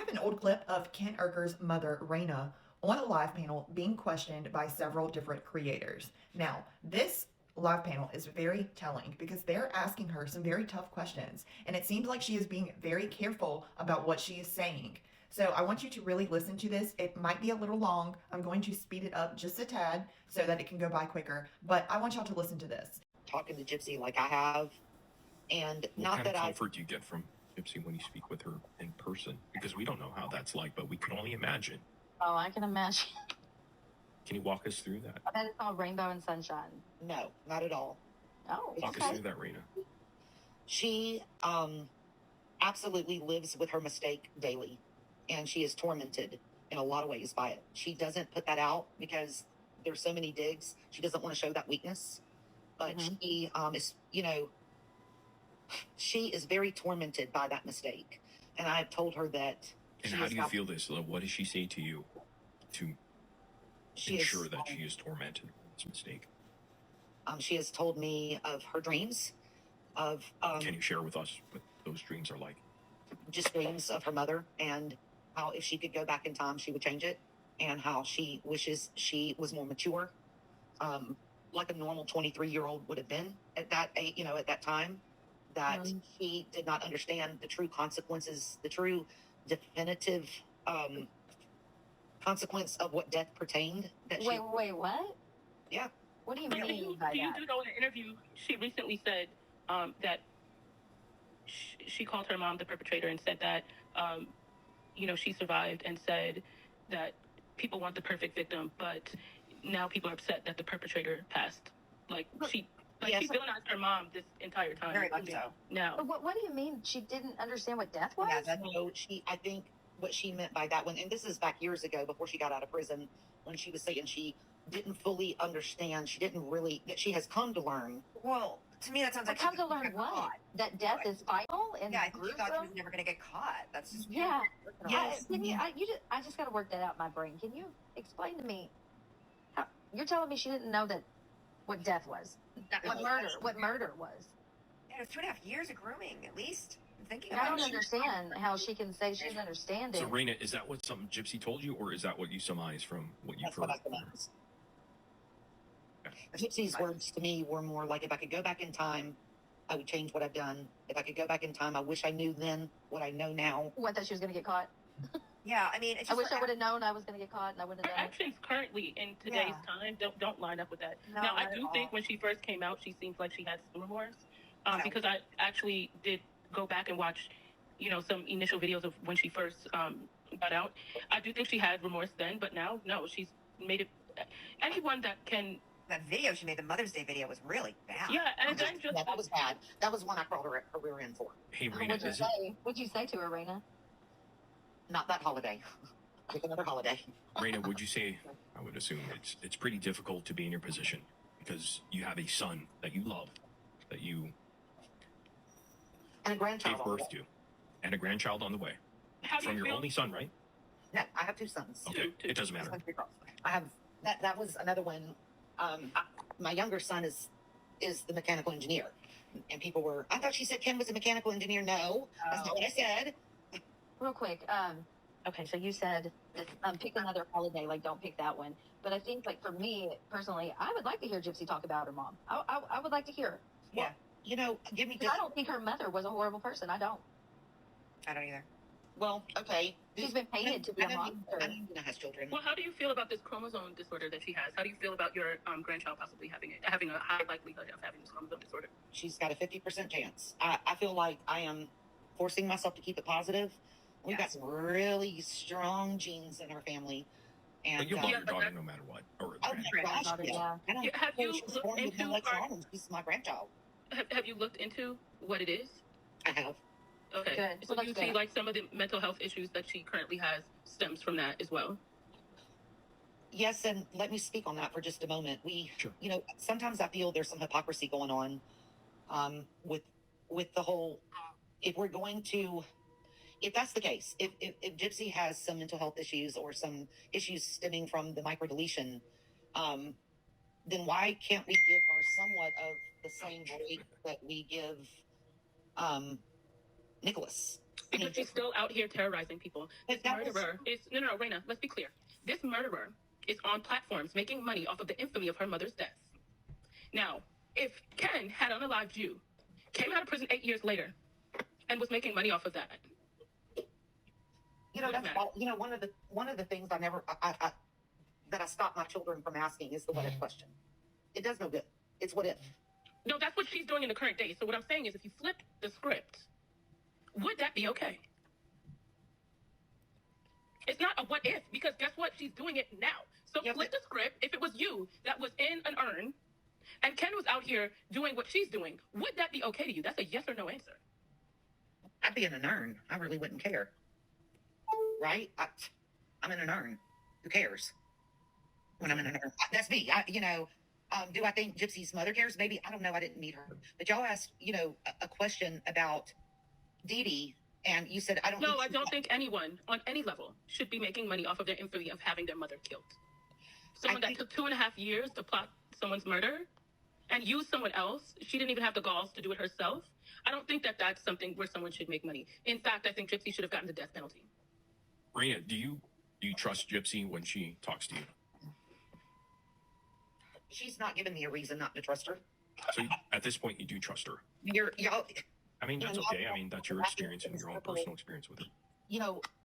have an old clip of Ken Urker's mother, Raina, on a live panel being questioned by several different creators. Now, this live panel is very telling because they're asking her some very tough questions, and it seems like she is being very careful about what she is saying. So I want you to really listen to this. It might be a little long. I'm going to speed it up just a tad so that it can go by quicker, but I want y'all to listen to this. Talking to Gypsy like I have, and What not kind that of comfort do you get from Gypsy when you speak with her in person? Because we don't know how that's like, but we can only imagine. Oh, I can imagine. Can you walk us through that? That is all rainbow and sunshine. No, not at all. Oh, Walk us through that, Raina. She absolutely lives with her mistake daily, and she is tormented in a lot of ways by it. She doesn't put that out because there's so many digs. She doesn't want to show that weakness, but she is, she is very tormented by that mistake. And I've told her that. And how do you feel this? What does she say to you to ensure that she is tormented with this mistake? She has told me of her dreams. Can you share with us what those dreams are like? Just dreams of her mother, and how if she could go back in time, she would change it, and how she wishes she was more mature, like a normal 23-year-old would have been at that age, at that time. That she did not understand the true consequences, the true definitive consequence of what death pertained. That wait, what? Yeah. What do you mean by that? You do know in an interview, she recently said that she called her mom the perpetrator and said that, she survived, and said that people want the perfect victim, but now people are upset that the perpetrator passed. She villainized her mom this entire time. Very much so. Now, But what do you mean? She didn't understand what death was? Yeah, I think what she meant by that one, and this is back years ago before she got out of prison, when she was saying she didn't fully understand, she didn't really, that she has come to learn. Well, to me that sounds like come to learn what? Caught. That death is final and I think she thought she gruesome? was never going to get caught. That's just Yeah. Yes. I just got to work that out in my brain. Can you explain to me? You're telling me she didn't know what death was? What murder was? Yeah, it was 2.5 years of grooming, at least. I'm thinking I about don't it. understand how she can say she doesn't understand it. So, Raina, is that what something Gypsy told you, or is that what you surmise from what you've That's heard? what I surmise. Gypsy's words to me were more like, if I could go back in time, I would change what I've done. If I could go back in time, I wish I knew then what I know now. What, that she was going to get caught? Yeah, I mean, it's I just wish I would have known I was going to get caught and I wouldn't have her done it. actions currently in today's time don't line up with that. No, now, I not do at think all. when she first came out, she seems like she had some remorse, No. because I actually did go back and watch, some initial videos of when she first got out. I do think she had remorse then, but now, no, she's made it. Anyone that can. That video she made, the Mother's Day video, was really bad. Yeah, and then just. Yeah, that was bad. That was one I crawled her rear end for. Hey, Raina, What'd you say to her, Raina? Not that holiday. Pick another holiday. Raina, would you say, I would assume it's pretty difficult to be in your position because you have a son that you love, that you And a grandchild. gave birth to, and a grandchild on the way. How do From you your feel? only son, right? No, I have two sons. Okay, it doesn't matter. I have that was another one. My younger son is the mechanical engineer, and people were. I thought she said Ken was a mechanical engineer. No, that's not what I said. Real quick. Okay, so you said pick another holiday, don't pick that one. But I think, for me personally, I would like to hear Gypsy talk about her mom. I would like to hear her. Yeah. Give me. I don't think her mother was a horrible person. I don't. I don't either. Well, okay. She's been painted to be a monster. I know Nina has children. Well, how do you feel about this chromosome disorder that she has? How do you feel about your grandchild possibly having a high likelihood of having this chromosome disorder? She's got a 50% chance. I feel like I am forcing myself to keep it positive. We've got some really strong genes in our family. And But you'll love your daughter no matter what. Or oh my gosh, Yeah. I don't Have know you she's looked born with no into legs her- or arms. She's my grandchild. Have you looked into what it is? I have. Okay. Good. So Well, you that's see, good. some of the mental health issues that she currently has stems from that as well. Yes, and let me speak on that for just a moment. Sure. Sometimes I feel there's some hypocrisy going on with the whole. If we're going to, if that's the case, if Gypsy has some mental health issues or some issues stemming from the microdeletion, then why can't we give her somewhat of the same break that we give Nicholas? Because she's still out here terrorizing people. This But that was- murderer is no, Raina. Let's be clear. This murderer is on platforms making money off of the infamy of her mother's death. Now, if Ken had unalived you, came out of prison 8 years later, and was making money off of that, You know, Wait a that's minute. all, you know, one of the things that I stop my children from asking is the what if question. It does no good. It's what if. no, that's what she's doing in the current day. So what I'm saying is, if you flip the script, would that be okay? It's not a what if, because guess what? She's doing it now. So Yeah, flip the script. If it was you that was in an urn, and Ken was out here doing what she's doing, would that be okay to you? That's a yes or no answer. I'd be in an urn. I really wouldn't care. Right? I'm in an urn. Who cares? When I'm in an urn. That's me. Do I think Gypsy's mother cares? Maybe. I don't know. I didn't meet her. But y'all asked, a question about Dee Dee, and you said, I don't No, think I don't think anyone on any level should be making money off of their infamy of having their mother killed. Someone that think- took 2.5 years to plot someone's murder and use someone else. She didn't even have the galls to do it herself. I don't think that that's something where someone should make money. In fact, I think Gypsy should have gotten the death penalty. Raina, do you trust Gypsy when she talks to you? She's not giving me a reason not to trust her. So at this point, you do trust her. Y'all, I mean, that's Yeah, okay. I mean, that's your experience and your own personal experience with her.